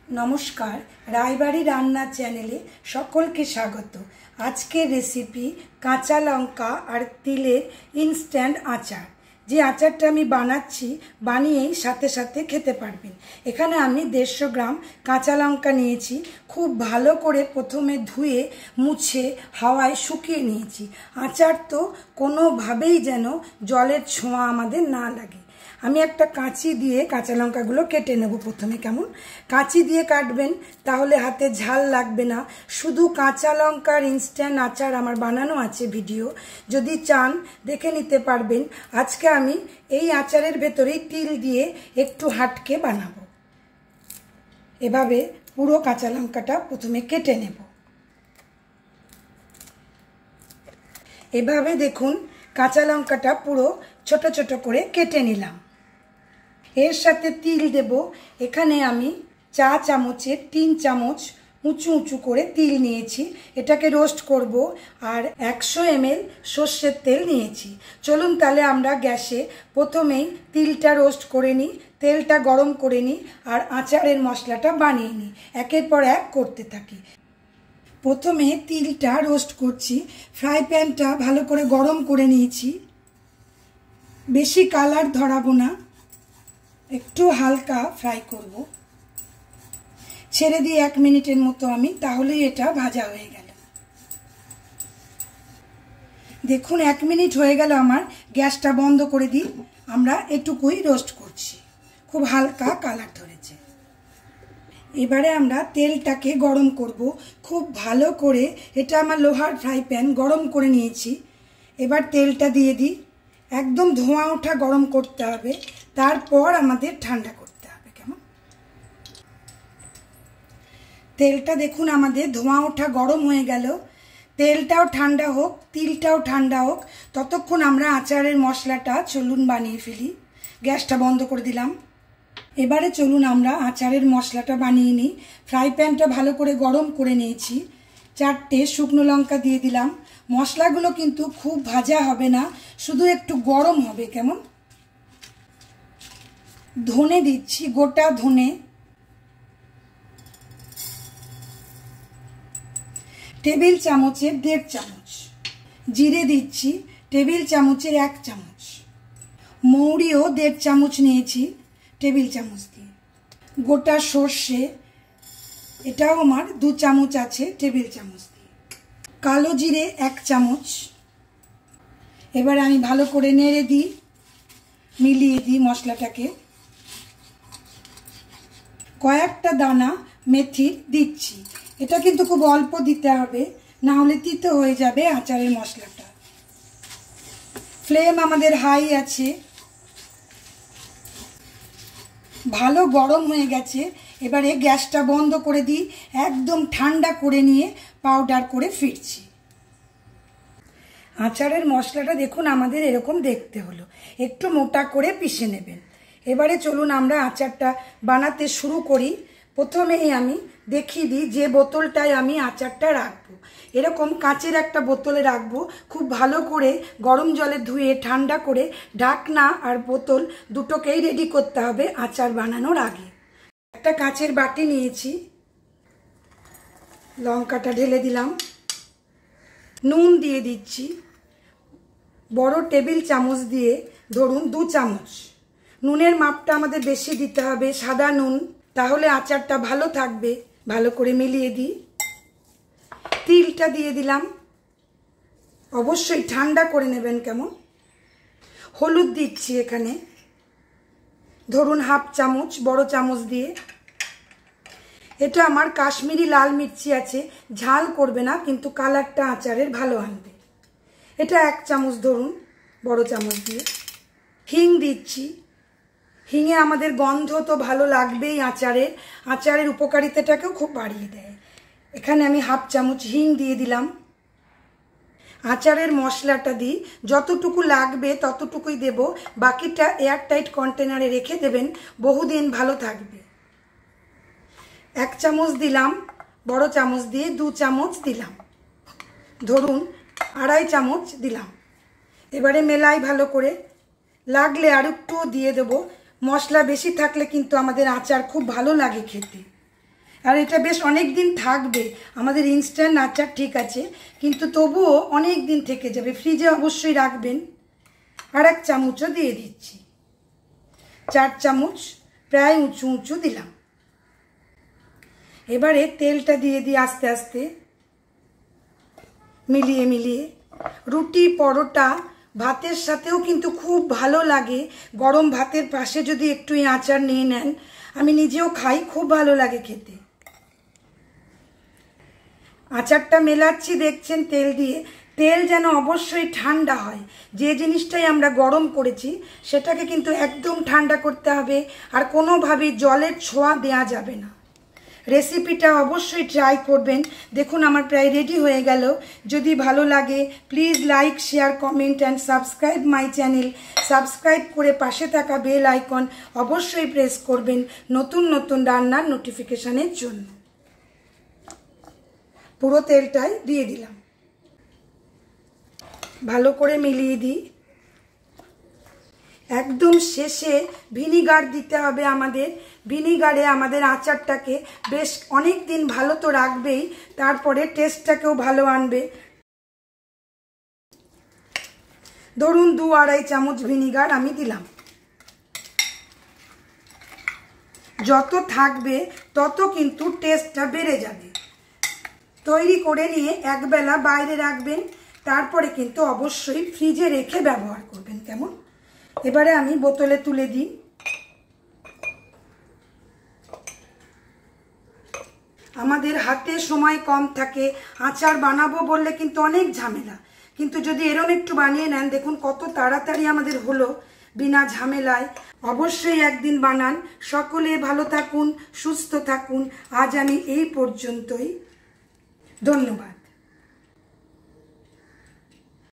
নমস্কার, রায়বাড়ি রান্না চ্যানেলে সকলকে স্বাগত। আজকের রেসিপি কাঁচা লঙ্কা আর তিলের ইনস্ট্যান্ট আচার। যে আচারটা আমি বানাচ্ছি, বানিয়েই সাথে সাথে খেতে পারবেন। এখানে আমি 150 গ্রাম কাঁচা লঙ্কা নিয়েছি। খুব ভালো করে প্রথমে ধুয়ে মুছে হাওয়ায় শুকিয়ে নিয়েছি। আচার তো কোনোভাবেই যেন জলের ছোঁয়া আমাদের না লাগে। আমি একটা কাঁচি দিয়ে কাঁচা লঙ্কাগুলো কেটে নেব। প্রথমে কেমন কাঁচি দিয়ে কাটবেন, তাহলে হাতে ঝাল লাগবে না। শুধু কাঁচা লঙ্কার ইনস্ট্যান্ট আচার আমার বানানো আছে ভিডিও, যদি চান দেখে নিতে পারবেন। আজকে আমি এই আচারের ভেতরেই তিল দিয়ে একটু হাটকে বানাবো। এভাবে পুরো কাঁচা লঙ্কাটা প্রথমে কেটে নেব। এভাবে দেখুন কাঁচা লঙ্কাটা পুরো ছোট ছোট করে কেটে নিলাম। এর সাথে তিল দেব। এখানে আমি চা চামচের 3 চামচ উঁচু উঁচু করে তিল নিয়েছি। এটাকে রোস্ট করব। আর 100 ml সর্ষের তেল নিয়েছি। চলুন তাহলে আমরা গ্যাসে প্রথমেই তিলটা রোস্ট করে নিই, তেলটা গরম করে নিই, আর আচারের মশলাটা বানিয়ে নিই। একের পর এক করতে থাকি। প্রথমে তিলটা রোস্ট করছি। ফ্রাই প্যানটা ভালো করে গরম করে নিয়েছি। বেশি কালার ধরাবো না, একটু হালকা ফ্রাই করব। ছেড়ে দিয়ে 1 মিনিটের মতো আমি, তাহলেই এটা ভাজা হয়ে গেল। দেখুন 1 মিনিট হয়ে গেল আমার। গ্যাসটা বন্ধ করে দিই। আমরা এটুকুই রোস্ট করছি, খুব হালকা কালার ধরেছে। এবারে আমরা তেলটাকে গরম করব খুব ভালো করে। এটা আমার লোহার ফ্রাই প্যান, গরম করে নিয়েছি। এবার তেলটা দিয়ে দিই। একদম ধোঁয়া ওঠা গরম করতে হবে, তারপর আমাদের ঠান্ডা করতে হবে। কেমন তেলটা দেখুন আমাদের ধোঁয়া ওঠা গরম হয়ে গেল। তেলটাও ঠান্ডা হোক, তিলটাও ঠান্ডা হোক, ততক্ষণ আমরা আচারের মশলাটা চলুন বানিয়ে ফেলি। গ্যাসটা বন্ধ করে দিলাম। এবারে চলুন আমরা আচারের মশলাটা বানিয়ে নিই। ফ্রাই প্যানটা ভালো করে গরম করে নিয়েছি। 4টে শুকনো লঙ্কা দিয়ে দিলাম। মশলাগুলো কিন্তু খুব ভাজা হবে না, শুধু একটু গরম হবে। কেমন ধনে দিচ্ছি, গোটা ধনে। টেবিল চামচের 1.5 চামচ জিরে দিচ্ছি। টেবিল চামচের 1 চামচ মৌরিও 1.5 চামচ নিয়েছি টেবিল চামচ দিয়ে। গোটা সর্ষে, এটাও আমার 2 চামচ আছে টেবিল চামচ দিয়ে। কালো জিরে 1 চামচ। এবার আমি ভালো করে নেড়ে দিই, মিলিয়ে দিই মশলাটাকে। কয়েকটা দানা মেথি দিচ্ছি। এটা কিন্তু খুব অল্প দিতে হবে, না হলে তিতো হয়ে যাবে আচারের মশলাটা। ফ্লেম আমাদের হাই আছে, ভালো গরম হয়ে গেছে। এবারে গ্যাসটা বন্ধ করে দিই। একদম ঠান্ডা করে নিয়ে পাউডার করে ফিরছি। আচারের মশলাটা দেখুন আমাদের এরকম দেখতে হলো। একটু মোটা করে পিষে নেবেন। এবারে চলুন আমরা আচারটা বানাতে শুরু করি। প্রথমেই আমি দেখিয়ে দিই যে বোতলটায় আমি আচারটা রাখবো। এরকম কাঁচের একটা বোতলে রাখবো। খুব ভালো করে গরম জলে ধুয়ে ঠান্ডা করে ঢাকনা আর বোতল দুটোকেই রেডি করতে হবে আচার বানানোর আগে। একটা কাঁচের বাটি নিয়েছি, লঙ্কাটা ঢেলে দিলাম। নুন দিয়ে দিচ্ছি, বড় টেবিল চামচ দিয়ে ধরুন 2 চামচ। নুনের মাপটা আমাদের বেশি দিতে হবে, সাদা নুন, তাহলে আচারটা ভালো থাকবে। ভালো করে মিলিয়ে দিই। তিলটা দিয়ে দিলাম, অবশ্যই ঠান্ডা করে নেবেন। কেমন হলুদ দিচ্ছি এখানে, ধরুন 1/2 চামচ বড় চামচ দিয়ে। এটা আমার কাশ্মীরি লাল মির্চি আছে, ঝাল করবে না, কিন্তু কালারটা আচারের ভালো আনবে। এটা 1 চামচ ধরুন বড় চামচ দিয়ে। হিং দিচ্ছি। হিঙে আমাদের গন্ধ তো ভালো লাগবেই, আচারের উপকারিতাটাকেও খুব বাড়িয়ে দেয়। এখানে আমি 1/2 চামচ হিং দিয়ে দিলাম। আচারের মশলাটা দিই, যতটুকু লাগবে ততটুকুই দেব। বাকিটা এয়ারটাইট কন্টেনারে রেখে দেবেন, বহুদিন ভালো থাকবে। 1 চামচ দিলাম বড় চামচ দিয়ে, 2 চামচ দিলাম, ধরুন 2.5 চামচ দিলাম। এবারে মেলাই ভালো করে। লাগলে আর একটু দিয়ে দেবো। মশলা বেশি থাকলে কিন্তু আমাদের আচার খুব ভালো লাগে খেতে। আর এটা বেশ অনেক দিন থাকবে। আমাদের ইনস্ট্যান্ট আচার ঠিক আছে, কিন্তু তবুও অনেক দিন থেকে যাবে। ফ্রিজে অবশ্যই রাখবেন। আর 1 চামচও দিয়ে দিচ্ছি। 4 চামচ প্রায় উঁচু উঁচু দিলাম। এবারে তেলটা দিয়ে দিই আস্তে আস্তে, মিলিয়ে মিলিয়ে। রুটি, পরোটা, ভাতের সাথেও কিন্তু খুব ভালো লাগে। গরম ভাতের পাশে যদি একটু এই আচার নিয়ে নেন, আমি নিজেও খাই, খুব ভালো লাগে খেতে। আচারটা মেলাচ্ছি দেখছেন তেল দিয়ে। তেল যেন অবশ্যই ঠান্ডা হয়। যে জিনিসটাই আমরা গরম করেছি সেটাকে কিন্তু একদম ঠান্ডা করতে হবে, আর কোনোভাবেই জলের ছোঁয়া দেওয়া যাবে না। রেসিপিটা অবশ্যই ট্রাই করবেন। দেখুন আমার প্রায় রেডি হয়ে গেল। যদি ভালো লাগে please like, share, comment and subscribe my channel. Subscribe করে পাশে থাকা বেল আইকন অবশ্যই প্রেস করবেন নতুন নতুন রান্নার নোটিফিকেশানের জন্য। পুরো তেলটাই দিয়ে দিলাম। ভালো করে মিলিয়ে দিই। একদম শেষে ভিনিগার দিতে হবে আমাদের। ভিনিগারে আমাদের আচারটাকে বেশ অনেক দিন ভালো তো রাখবেই, তারপরে টেস্টটাকেও ভালো আনবে। ধরুন 2-2.5 চামচ ভিনিগার আমি দিলাম। যত থাকবে তত কিন্তু টেস্টটা বেড়ে যাবে। তৈরি করে নিয়ে একবেলা বাইরে রাখবেন, তারপরে কিন্তু অবশ্যই ফ্রিজে রেখে ব্যবহার করবেন। কেমন? এবারে আমি বোতলে তুলে দিই। আমাদের হাতে সময় কম থাকে, আচার বানাবো বললে কিন্তু অনেক ঝামেলা। কিন্তু যদি এরকম একটু বানিয়ে নেন, দেখুন কত তাড়াতাড়ি আমাদের হলো বিনা ঝামেলায়। অবশ্যই একদিন বানান। সকলে ভালো থাকুন, সুস্থ থাকুন। আজ আমি এই পর্যন্তই। ধন্যবাদ।